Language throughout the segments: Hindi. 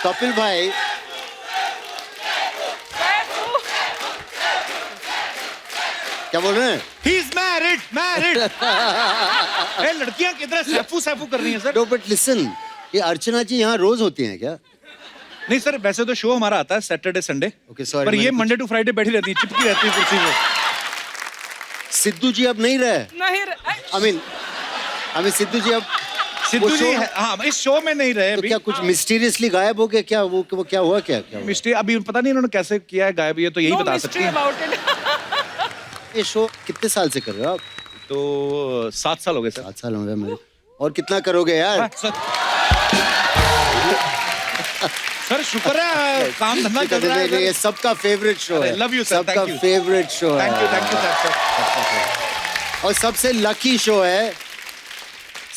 कपिल भाई क्या बोल रहे हैं? He is married, married. ए, लड़कियां किधर सैफू सैफू कर रही हैं सर? नो बट लिसन, ये अर्चना जी यहाँ रोज होती हैं क्या? नहीं सर, वैसे तो शो हमारा आता है सैटरडे संडे। Okay, sorry, पर ये मैंने मंडे टू फ्राइडे बैठी रहती है, चिपकी रहती है कुर्सी पे। सिद्धू जी अब नहीं रहे। नहीं आई मीन सिद्धू जी अब सिद्धू वो जी show- हाँ इस शो में नहीं रहे तो अभी। क्या कुछ मिस्टीरियसली गायब हो गया क्या? वो क्या हुआ क्या हुआ? मिस्टी अभी पता नहीं इन्होंने कैसे किया है गायब, ये तो यही बता सकती हैं। ये शो कितने साल से कर रहे हो आप? तो 7 साल हो गए सर। 7 साल हो गए मेरे। और कितना करोगे यार? सर शुक्र है काम धंधा चल रहा है। ये सबका फेवरेट शो है। Love you, sir. सबका Thank you. फेवरेट शो है। Thank you sir. और सबसे लकी शो है।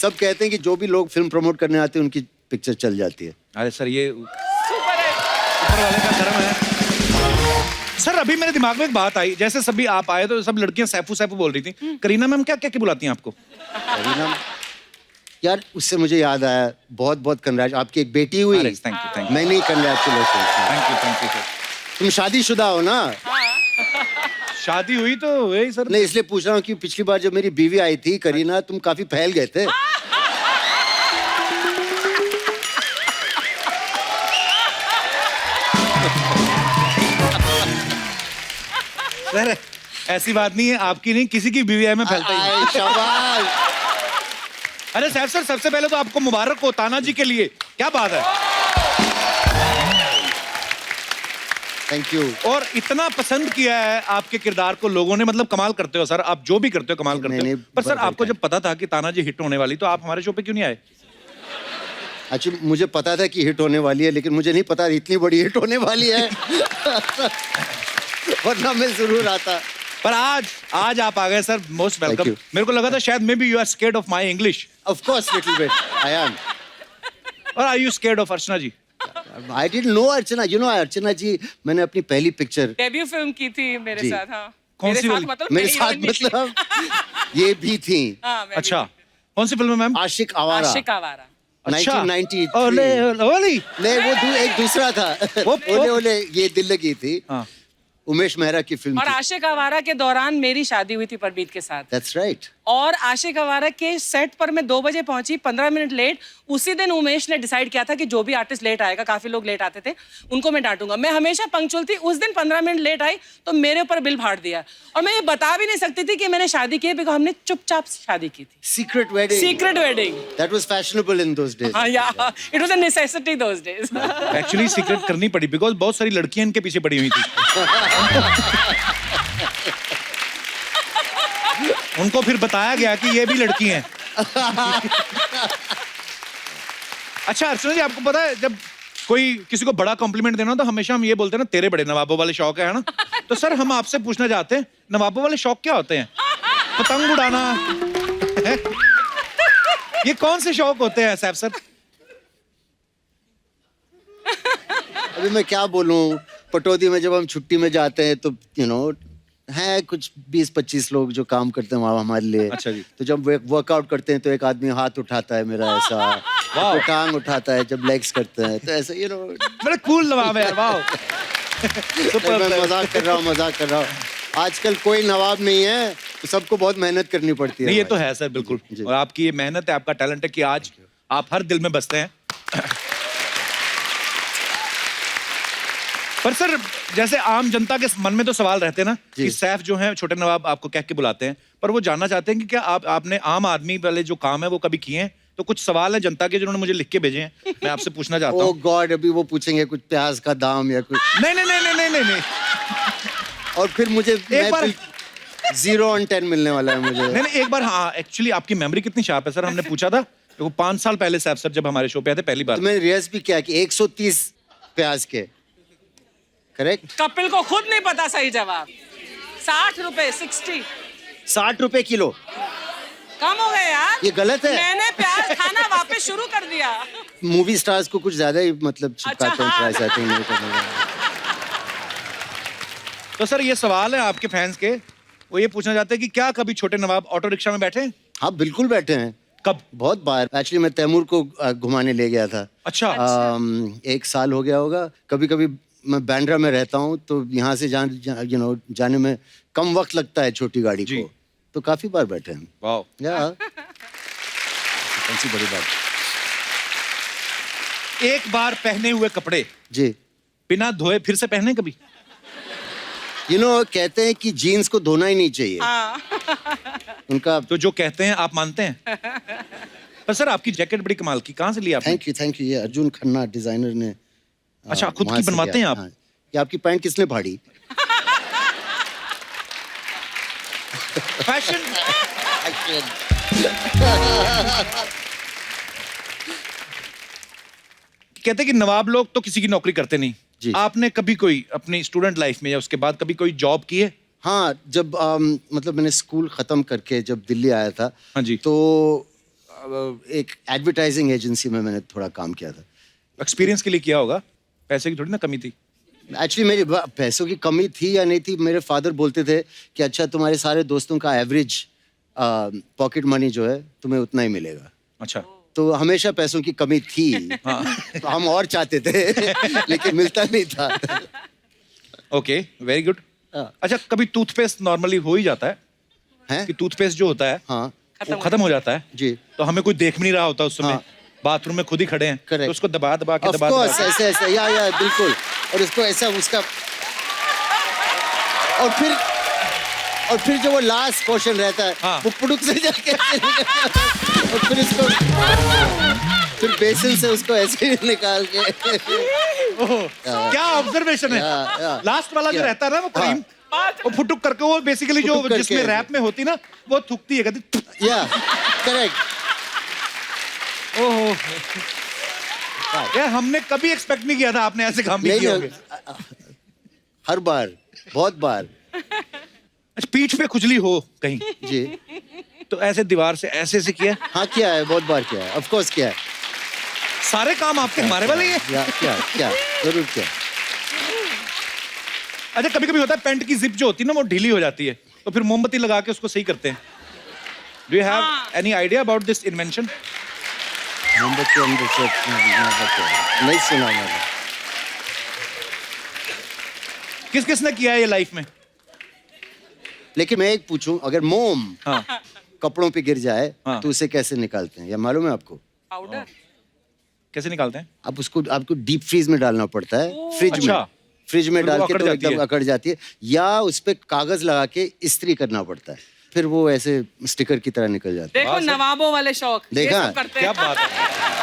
सब कहते हैं कि जो भी लोग फिल्म प्रमोट करने आते हैं उनकी पिक्चर चल जाती है। अरे सर ये ऊपर वाले का करम है। सर अभी मेरे दिमाग में एक बात आई, जैसे सभी आप आए तो सब लड़कियां सैफू सैफू बोल रही थी। करीना मैम क्या क्या बुलाती हैं आपको? करीना यार, उससे मुझे याद आया, बहुत बहुत कंग्रेच, आपकी एक बेटी हुई। थैंक यू मैं नहीं कंग्रेचुलेशन। Thank you sir. तुम शादीशुदा हो ना? शादी हुई तो वही सर। नहीं, इसलिए पूछ रहा हूँ कि पिछली बार जब मेरी बीवी आई थी करीना, तुम काफी फैल गए थे। सर ऐसी बात नहीं है, आपकी नहीं किसी की बीवी में फैलता ही है। शाबाश। अरे साहब सर सबसे पहले तो आपको मुबारक हो ताना जी के लिए, क्या बात है। Thank you. और इतना पसंद किया है आपके किरदार को लोगों ने, मतलब कमाल करते हो सर, आप जो भी करते हो कमाल करते हो। पर सर आपको जब पता था कि ताना जी हिट होने वाली तो आप हमारे शो पे क्यों नहीं आए? अच्छा, मुझे पता था कि हिट होने वाली है, लेकिन मुझे नहीं पता इतनी बड़ी हिट होने वाली है। वरना मैं जरूर आता। पर आज आप आ गए सर, मोस्ट वेलकम। you. मेरे को लगा था शायद maybe you are scared of my English. Of course, little bit. I am. और are you scared of Archana ji? I didn't know Archana. You know Archana ji, मैंने अपनी पहली पिक्चर डेब्यू फिल्म की थी मेरे जी। साथ। हाँ कौन मेरे सी साथ वाली? मतलब मेरे मेरी साथ heroine नहीं मतलब ये भी थी। हाँ, मैं भी अच्छा थी। कौन सी फिल्म है मैम? आशिक आवारा। आशिक आवारा। अच्छा 1993। ओले ओले। नहीं, वो एक दूसरा था। ओले ओले ये दिल लगी थी। हाँ। उमेश मेहरा की फिल्म और थी। आशिक आवारा के दौरान मेरी शादी हुई थी परबीत के साथ। That's right. और आशिक आवारा के सेट पर मैं 2 बजे पहुंची, 15 मिनट लेट। उसी दिन उमेश ने डिसाइड किया था कि जो भी आर्टिस्ट लेट आएगा, काफी लोग लेट आते थे, उनको मैं डांटूंगा। मैं हमेशा पंक्चुअल थी। उस दिन 15 मिनट लेट आई तो मेरे ऊपर बिल फाड़ दिया। और मैं ये बता भी नहीं सकती थी कि मैंने शादी की है, बिकॉज़ हमने चुपचाप शादी की थी। Secret wedding. Secret wedding. That was fashionable in those days. हाँ या it was a necessity those days. Actually secret करनी पड़ी बिकॉज बहुत सारी लड़कियां इनके पीछे पड़ी हुई थी। उनको फिर बताया गया कि ये भी लड़की हैं। अच्छा अर्चना जी, आपको पता है जब कोई किसी को बड़ा कॉम्प्लीमेंट देना हो तो हमेशा हम ये बोलते हैं ना, तेरे बड़े नवाबों वाले शौक है ना। तो सर हम आपसे पूछना चाहते हैं, नवाबों वाले शौक क्या होते हैं? पतंग उड़ाना है? ये कौन से शौक होते हैं साहब सर? अभी मैं क्या बोलूं, पटौदी में जब हम छुट्टी में जाते हैं तो है कुछ 20-25 लोग जो काम करते हैं वहाँ हमारे लिए। अच्छा जी। तो जब वर्कआउट करते हैं तो एक आदमी हाथ उठाता है मेरा ऐसा, तो टांग उठाता है जब लेग्स करते हैं, तो ऐसा बड़ा कूल नवाब है यार, वाह। मैं मजाक कर रहा हूँ। आजकल कोई नवाब नहीं है, तो सबको बहुत मेहनत करनी पड़ती है। नहीं ये तो है सर बिल्कुल, और आपकी ये मेहनत है, आपका टैलेंट है कि आज आप हर दिल में बसते हैं। पर सर जैसे आम जनता के मन में तो सवाल रहते हैं ना कि सैफ जो है छोटे नवाब आपको कह के बुलाते हैं, पर वो जानना चाहते हैं कि क्या आपने आम आदमी वाले जो काम है वो कभी किए हैं? तो कुछ सवाल है जनता के जिन्होंने मुझे लिख के भेजे हैं, मैं आपसे पूछना चाहता हूँ। ओह गॉड, अभी वो पूछेंगे कुछ प्याज का दाम या कुछ? नहीं। और फिर मुझे एक बार 0 on 10 मिलने वाला है मुझे। नहीं एक बार। हाँ एक्चुअली आपकी मेमोरी कितनी शार्प है सर, हमने पूछा था वो 5 साल पहले सैफ सर जब हमारे शो पे आए थे पहली बार। तो मैंने रिहर्स भी किया कि 130 प्याज के, करेक्ट? कपिल को खुद नहीं पता सही जवाब। 60 रुपए 60। 60 रुपए किलो। कम हो गए यार। ये गलत है। मैंने प्याज खाना वापस शुरू कर दिया। मूवी स्टार्स को कुछ ज्यादा ही मतलब चिपकाते हैं प्राइस, आई थिंक नहीं करने का। तो सर ये सवाल है आपके फैंस के, वो ये पूछना चाहते हैं कि क्या कभी छोटे नवाब ऑटो रिक्शा में बैठे हैं? हाँ बिल्कुल बैठे हैं। कब? बहुत बार एक्चुअली मैं तैमूर को घुमाने ले गया था। अच्छा। एक साल हो गया होगा। कभी कभी मैं बांद्रा में रहता हूँ तो यहाँ से जाने में कम वक्त लगता है छोटी गाड़ी जी। को, तो काफी बार बैठे हैं। वाओ। या कौन सी बड़ी बात। एक बार पहने हुए कपड़े जी, बिना धोए फिर से पहने कभी? कहते हैं कि जीन्स को धोना ही नहीं चाहिए। उनका तो जो कहते हैं आप मानते हैं? पर सर आपकी जैकेट बड़ी कमाल की, कहाँ से ली आपने? Thank you. ये अर्जुन खन्ना डिजाइनर ने अच्छा, खुद वहाँ की से बनवाते किया। हैं आप? हाँ। ये आपकी पैंट किसने फाड़ी? फैशन। कहते हैं कि नवाब लोग तो किसी की नौकरी करते नहीं। जी। आपने कभी कोई अपनी स्टूडेंट लाइफ में या उसके बाद कभी कोई जॉब की है? हाँ, जब मतलब मैंने स्कूल खत्म करके जब दिल्ली आया था, हाँ जी। तो एक एडवर्टाइजिंग एजेंसी में मैंने थोड़ा काम किया था। एक्सपीरियंस के लिए किया होगा, पैसे की थोड़ी ना कमी थी। एक्चुअली मेरी पैसों की कमी थी या नहीं थी, मेरे फादर बोलते थे कि अच्छा तुम्हारे सारे दोस्तों का एवरेज पॉकेट मनी जो है तुम्हें उतना ही मिलेगा। अच्छा। तो हमेशा पैसों की कमी थी। तो हम और चाहते थे लेकिन मिलता नहीं था। Okay, very good. हाँ। अच्छा, कभी टूथपेस्ट नॉर्मली हो ही जाता है हैं? कि टूथपेस्ट जो होता है हाँ वो खत्म हो जाता है जी। तो हमें कोई देख भी नहीं रहा होता उस समय। हाँ। बाथरूम में खुद ही खड़े हैं, Correct. तो उसको दबा दबा के ऑफ दबा कोर्स के ऐसे या बिल्कुल। और उसको ऐसा उसका और फिर जो वो लास्ट पोर्शन रहता है, हाँ। वो पुड़ुक से जाके और फिर उसको फिर बेसन से उसको ऐसे ही निकाल के ओह, क्या ऑब्जर्वेशन है। या। लास्ट वाला जो या। रहता है ना वो क्रीम, वो फुटुक करके वो बेसिकली जो फुटुक करके। जिसमें रैप में होती ना वो थूकती है, कहती या करेक्ट। ओहो। यार हमने कभी एक्सपेक्ट नहीं किया था आपने ऐसे काम भी नहीं किए होंगे। हर बार, बहुत बार। अच्छा, पीठ पे खुजली हो कहीं जी तो ऐसे दीवार से ऐसे किया? हाँ, किया है, बहुत बार किया है, ऑफ कोर्स किया है। सारे काम आपके हमारे वाले ही है। या क्या जरूर किया। अच्छा, कभी कभी होता है पेंट की जिप जो होती है ना वो ढीली हो जाती है, तो फिर मोमबत्ती लगा के उसको सही करते हैं। Do you have any idea about this invention? मोमबत्ती अंदर से नहीं सुना मैंने। किस किस ने किया है ये लाइफ में? लेकिन मैं एक पूछूं, अगर मोम हाँ। कपड़ों पे गिर जाए हाँ। तो उसे कैसे निकालते हैं, या मालूम है आपको? पाउडर। कैसे निकालते हैं? आप आपको डीप फ्रीज में डालना पड़ता है, फ्रिज अच्छा। में। फ्रिज में फिर वो डाल के अकड़ तो जाती एकदम है। अकड़ जाती है, या उस पे कागज लगा के इस्त्री करना पड़ता है, फिर वो ऐसे स्टिकर की तरह निकल जाता है। देखो नवाबों वाले शौक, ये देखा? सब करते क्या हैं। बात है।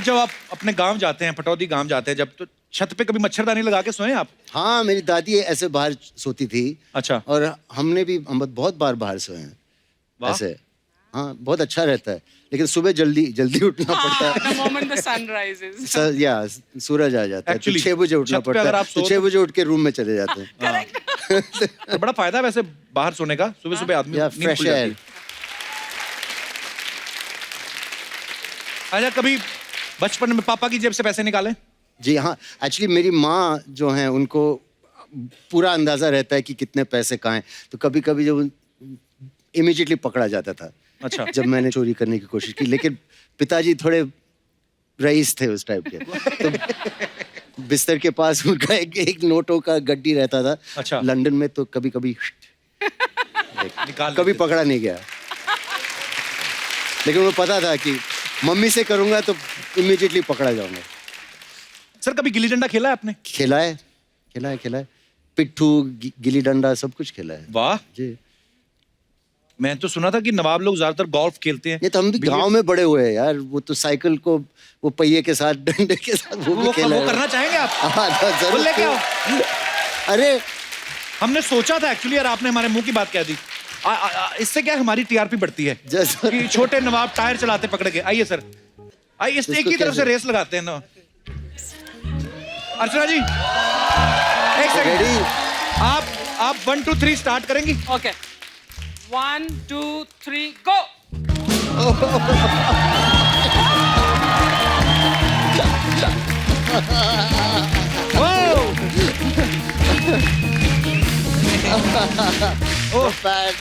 जब आप अपने गांव जाते हैं, पटौदी गांव जाते हैं जब, तो छत पे कभी मच्छरदानी लगा के सोए आप? हाँ, मेरी दादी ऐसे बाहर सोती थी। अच्छा। और हमने भी हम बहुत बार बाहर सोए हैं वाह। ऐसे। हाँ, बहुत अच्छा रहता है, लेकिन सुबह जल्दी उठना पड़ता है। The moment the sun rises. या सूरज आ जाता है तो Actually, 6 बजे उठना छत पे पड़ता अगर है, आप तो सो 6 बजे उठ के रूम में चले जाते हैं। तो बड़ा फायदा है वैसे बाहर सोने का, सुबह सुबह आदमी या नींद फ्रेश खुल जाती एयर। है। अच्छा, कभी बचपन में पापा की जेब से पैसे निकाले? जी हाँ, एक्चुअली मेरी माँ जो हैं उनको पूरा अंदाजा रहता है कि कितने पैसे कहाँ हैं, तो कभी कभी जब इमीडिएटली पकड़ा जाता था। अच्छा। जब मैंने चोरी करने की कोशिश की, लेकिन पिताजी थोड़े रईस थे उस टाइप के, तो बिस्तर के पास उनका एक नोटों का गड्डी रहता था। अच्छा। लंदन में, तो कभी कभी निकाल कभी लेते। पकड़ा नहीं गया, लेकिन वो पता था कि मम्मी से करूंगा तो इमीडिएटली पकड़ा जाऊंगा। सर कभी गिल्ली डंडा खेला है आपने? खेला है। पिट्ठू, गिल्ली डंडा सब कुछ खेला है। वाह। जी। मैं तो सुना था कि नवाब लोग ज्यादातर गोल्फ खेलते हैं। ये तो हम भी गांव में बड़े हुए हैं यार। वो तो साइकिल को वो पहिए के साथ, डंडे के साथ वो भी खेला वो है। करना चाहेंगे आप? हाँ, तो जरूर। वो लेके आओ। अरे हमने सोचा था एक्चुअली यार, आपने हमारे मुंह की बात कह दी। इससे क्या है, हमारी टीआरपी बढ़ती है जैसा कि छोटे नवाब टायर चलाते पकड़ के। आइए सर, आइए इस एक इसको ही तरफ से कैसे? रेस लगाते हैं ना। अर्चना जी एक सेकंड, रेडी। आप 1 2 3 स्टार्ट करेंगी? Okay. 1 2 3 go. ओह Bad.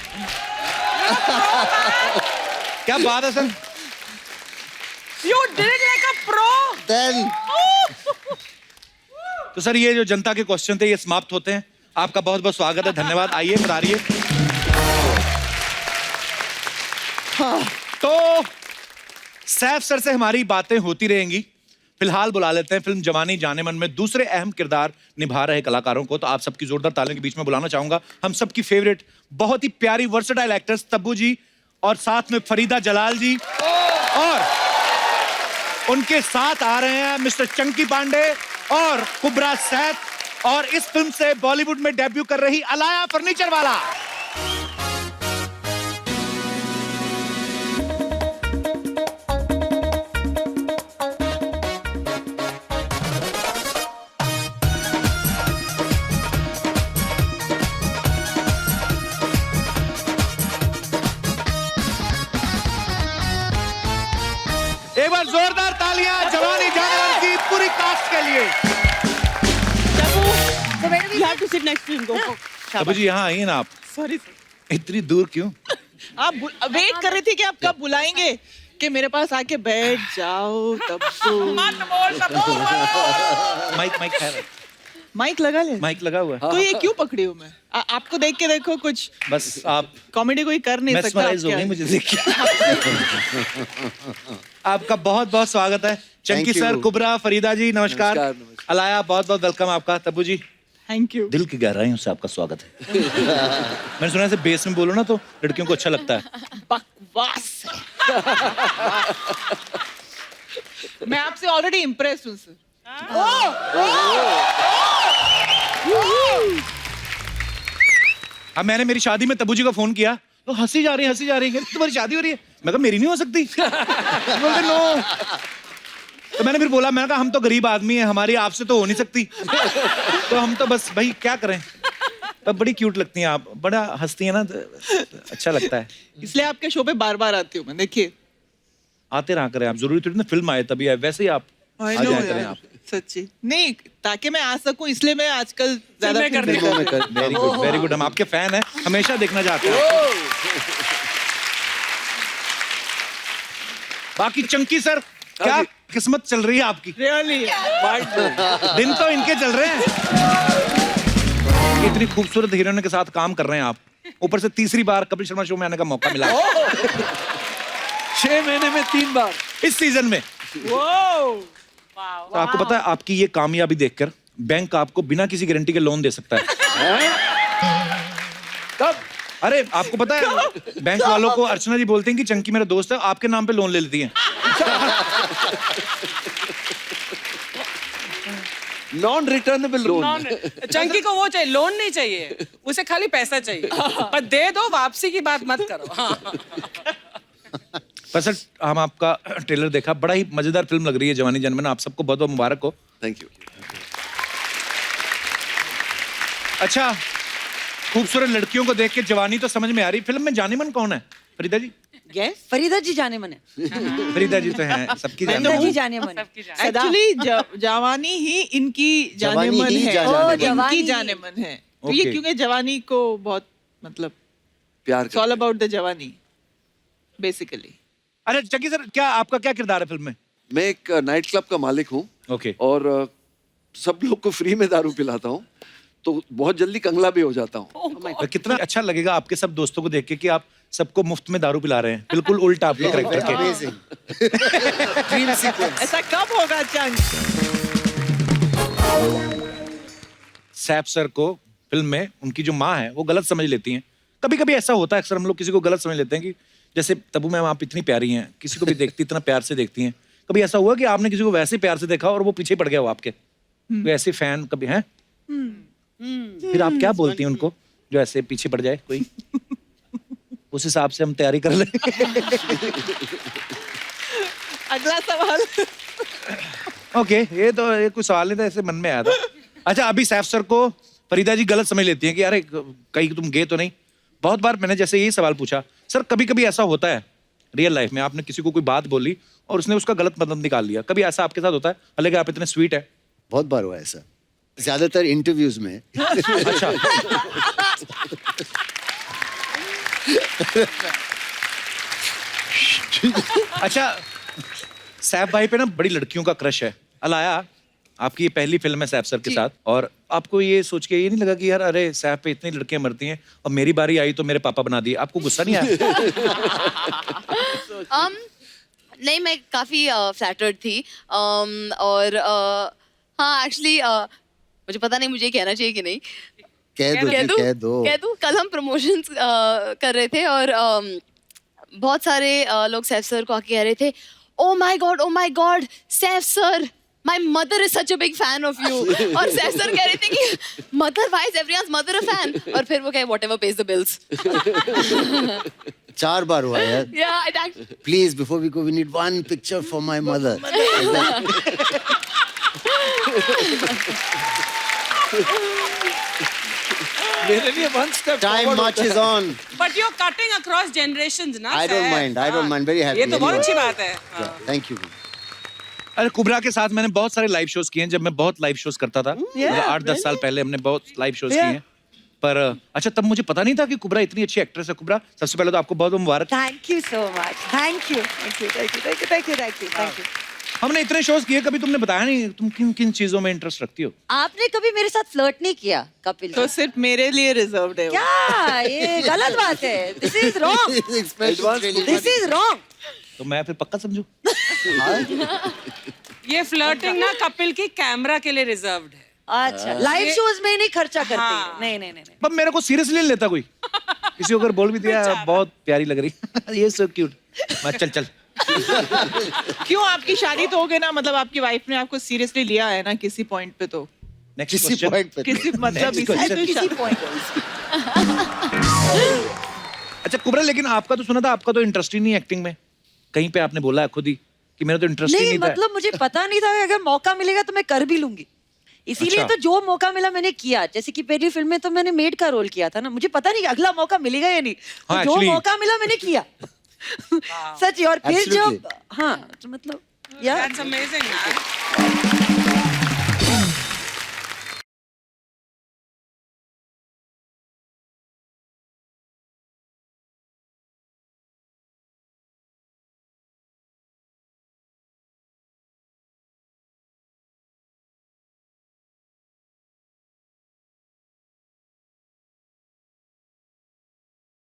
क्या बात है sir. You did it like a pro. Then तो सर ये जो जनता के क्वेश्चन थे ये समाप्त होते हैं। आपका बहुत बहुत स्वागत है, धन्यवाद। आइए पधारिए। तो सैफ सर से हमारी बातें होती रहेंगी। फिलहाल बुला लेते हैं फिल्म जवानी जाने मन में दूसरे अहम किरदार निभा रहे कलाकारों को। तो आप सबकी जोरदार तालियों के बीच में बुलाना चाहूंगा हम सबकी फेवरेट बहुत ही प्यारी वर्सेटाइल एक्ट्रेस तब्बू जी और साथ में फरीदा जलाल जी, और उनके साथ आ रहे हैं मिस्टर चंकी पांडे और कुबरा सैफ, और इस फिल्म से बॉलीवुड में डेब्यू कर रही अलाया फर्नीचर वाला। एक बार जोरदार तालियां जवानी जाने मन की पूरी कास्ट के लिए। So where do we have to sit next to him? Go. Tabu जी यहाँ आइए ना आप। Sorry. इतनी दूर क्यों? आप वेट कर रही थी कि आप कब बुलाएंगे कि मेरे पास आके बैठ जाओ तब तो। माइक है, माइक लगा ले। माइक लगा हुआ है। तो ये क्यों पकड़ी हूँ मैं? आपको देख के देखो कुछ बस आप कॉमेडी कोई कर नहीं सकता। mesmerize हो गई मुझे देख के। आपका बहुत बहुत स्वागत है Chunky Thank you. Sir, Kubra, Farida ji नमस्कार। नमस्कार, नमस्कार। अलाया बहुत बहुत वेलकम आपका। Tabu ji thank you. दिल की गहराइयों से आपका स्वागत है। मैंने सुना है बेस में बोलो ना तो लड़कियों को अच्छा लगता है। बकवास। मैं आपसे ऑलरेडी इम्प्रेस हूँ सर। अब मैंने मेरी शादी में तब्बू जी को फोन किया तो हंसी जा रही है तुम्हारी शादी हो रही है। मैं कहा मेरी नहीं हो सकती। बोलते नो। तो मैंने फिर बोला, मैंने कहा हम तो गरीब आदमी हैं, हमारी आपसे तो हो नहीं सकती। तो हम तो बस भाई क्या करें। तब बड़ी क्यूट लगती हैं आप, बड़ा हंसती हैं ना तो अच्छा लगता है। इसलिए आपके शो पे बार बार आती हूँ मैं। देखिए आते रहा करें आप, जरूरी थोड़ी ना फिल्म आए तभी आए, वैसे ही आप I आ know जाया करें यार, आप। सच्ची नहीं, ताकि मैं आ सकूं इसलिए मैं आजकल ज्यादा फिल्में फिल्में करने कर रही हूं। वेरी गुड, हम आपके फैन हैं, हमेशा देखना चाहते हैं। बाकी चंकी सर क्या किस्मत चल रही है आपकी। Really? दिन तो इनके चल रहे हैं। इतनी खूबसूरत हीरोइन के साथ काम कर रहे हैं आप, ऊपर से तीसरी बार कपिल शर्मा शो में आने का मौका मिला 6 महीने में 3 बार इस सीजन में। Wow! तो आपको पता है आपकी ये कामयाबी देखकर बैंक आपको बिना किसी गारंटी के लोन दे सकता है। कब? अरे आपको पता है बैंक वालों को अर्चना जी बोलते हैं कि चंकी मेरा दोस्त है, आपके नाम पे लोन ले लेती हैं। Non returnable loan. चंकी को वो चाहिए, लोन नहीं चाहिए, उसे खाली पैसा चाहिए, पर दे दो, वापसी की बात मत करो। हाँ। पर सर हम आपका ट्रेलर देखा, बड़ा ही मजेदार फिल्म लग रही है जवानी जनमन। आप सबको बहुत बहुत मुबारक हो। Thank you. अच्छा, खूबसूरत लड़कियों को देख के जवानी तो समझ में आ रही, फिल्म में जाने मन कौन है? फरीदा जी। Yes? फरीदा जी जाने मन है। फरीदा जी तो हैं सबकी जाने फरीदा मन। जी जाने मन है। Actually जवानी ही इनकी जाने जवानी मन ही है। जाने मन है। इनकी जाने मन है। तो ये Okay. क्योंकि जवानी को बहुत मतलब प्यार it's all about the जवानी basically। अरे चंकी सर क्या आपका क्या किरदार है फिल्म में? मैं एक नाइट क्लब का मालिक हूँ ओके। और सब लोग को फ्री में दारू पिलाता हूँ, तो बहुत जल्दी कंगला भी हो जाता हूँ। तो कितना अच्छा लगेगा आपके सब दोस्तों को देख के कि आप सबको मुफ्त में दारू पिला रहे हैं, बिल्कुल उल्टा आपके कैरेक्टर के। Amazing. Dream sequence. ऐसा कब होगा चंग? सैफ सर को फिल्म में उनकी जो माँ है वो गलत समझ लेती हैं। कभी कभी ऐसा होता है, अक्सर हम लोग किसी को गलत समझ लेते हैं कि जैसे तब्बू मैम आप इतनी प्यारी हैं, किसी को भी देखती इतना प्यार से देखती हैं। कभी ऐसा हुआ कि आपने किसी को वैसे प्यार से देखा और वो पीछे पड़ गया हो आपके, कोई ऐसे फैन कभी हैं? फिर आप क्या बोलती हैं उनको जो ऐसे पीछे पड़ जाए कोई? उस हिसाब से हम तैयारी कर लें। अगला सवाल। ओके, ये तो ये कोई सवाल नहीं था, ऐसे मन में आया था। अच्छा, अभी सैफ सर को फरीदा जी गलत समझ लेती हैं कि अरे कहीं तुम गए तो नहीं। बहुत बार मैंने जैसे यही सवाल पूछा, सर कभी कभी ऐसा होता है रियल लाइफ में, आपने किसी को कोई बात बोली और उसने उसका गलत मतलब निकाल लिया, कभी ऐसा आपके साथ होता है? हालांकि आप इतने स्वीट है। बहुत बार हुआ ऐसा, ज्यादातर इंटरव्यूज में। अच्छा। अच्छा, सैफ भाई पे ना बड़ी लड़कियों का क्रश है। अलाया, आपकी ये पहली फिल्म है सैफ सर के साथ, और आपको ये सोच के ये नहीं लगा कि यार अरे सैफ पे इतनी लड़कियां मरती हैं और मेरी बारी आई तो मेरे पापा बना दिए? आपको गुस्सा नहीं आया? नहीं, मैं काफी फ्लैटर्ड थी, और हाँ एक्चुअली मुझे पता नहीं मुझे कहना चाहिए कि नहीं। कह दो। कल हम प्रमोशंस कर रहे थे और बहुत सारे लोग सैफ सर को आके कह रहे थे, oh my God Saif sir, my mother is such a big fan of you। और सैफ सर कह रहे थे कि mother, why is everyone's mother a fan? और फिर वो कहे whatever pays the bills। 4 बार हुआ यार। Yeah, it actually... Please, before we go, we need one picture for my mother. मेरे लिए one step Time forward marches होता है। on. But you're cutting across generations, ना? I don't Seth? mind. I don't हाँ, mind. Very happy. ये तो बहुत Anyway. अच्छी बात है। Yeah, thank you. अरे कुबरा के साथ मैंने बहुत सारे लाइव शोज किए हैं, जब मैं बहुत लाइव शोज करता था। 8-10 साल पहले हमने बहुत लाइव शोज किए हैं। पर अच्छा, तब मुझे पता नहीं था कि कुबरा इतनी अच्छी एक्ट्रेस है। कुबरा, सबसे पहले तो आपको बहुत बहुत मुबारक। Thank you so much. Thank you. हमने इतने शोज किए, कभी तुमने बताया नहीं तुम किन किन चीजों में इंटरेस्ट रखती हो। आपने कभी मेरे साथ फ्लर्ट नहीं किया कपिल? तो सिर्फ मेरे लिए रिजर्व्ड है वो। क्या ये गलत बात है? This is wrong. Expressions really This is wrong. तो मैं फिर पक्का समझू। ये फ्लर्टिंग ना कपिल की कैमरा के लिए रिजर्व्ड है। अच्छा, लाइव शोज में नहीं खर्चा करते। हाँ। नहीं। पर मेरे को सीरियसली नहीं लेता कोई। किसी को अगर बोल भी दिया बहुत प्यारी लग रही ये सो क्यूट, मैं चल क्यों, आपकी शादी तो हो गई ना, मतलब आपकी वाइफ ने आपको सीरियसली लिया है ना किसी पॉइंट पे? तो नेक्स्ट किसी क्वेश्चन। point पे। किसी मतलब Next question. इसी किसी point अच्छा कुबरा, लेकिन आपका तो सुना था आपका तो इंटरेस्ट ही नहीं एक्टिंग में। कहीं पे आपने बोला है खुद ही कि मेरा तो इंटरेस्ट ही नहीं, नहीं था। मतलब मुझे पता नहीं था कि अगर मौका मिलेगा तो मैं कर भी लूंगी। इसीलिए अच्छा। तो जो मौका मिला मैंने किया। जैसे कि पहली फिल्म में तो मैंने मेड का रोल किया था ना, मुझे पता नहीं कि अगला मौका मिलेगा या नहीं। तो हाँ, जो actually- मौका मिला मैंने किया। सच। और फिर Absolutely. जब हाँ तो मतलब यार That's amazing, man.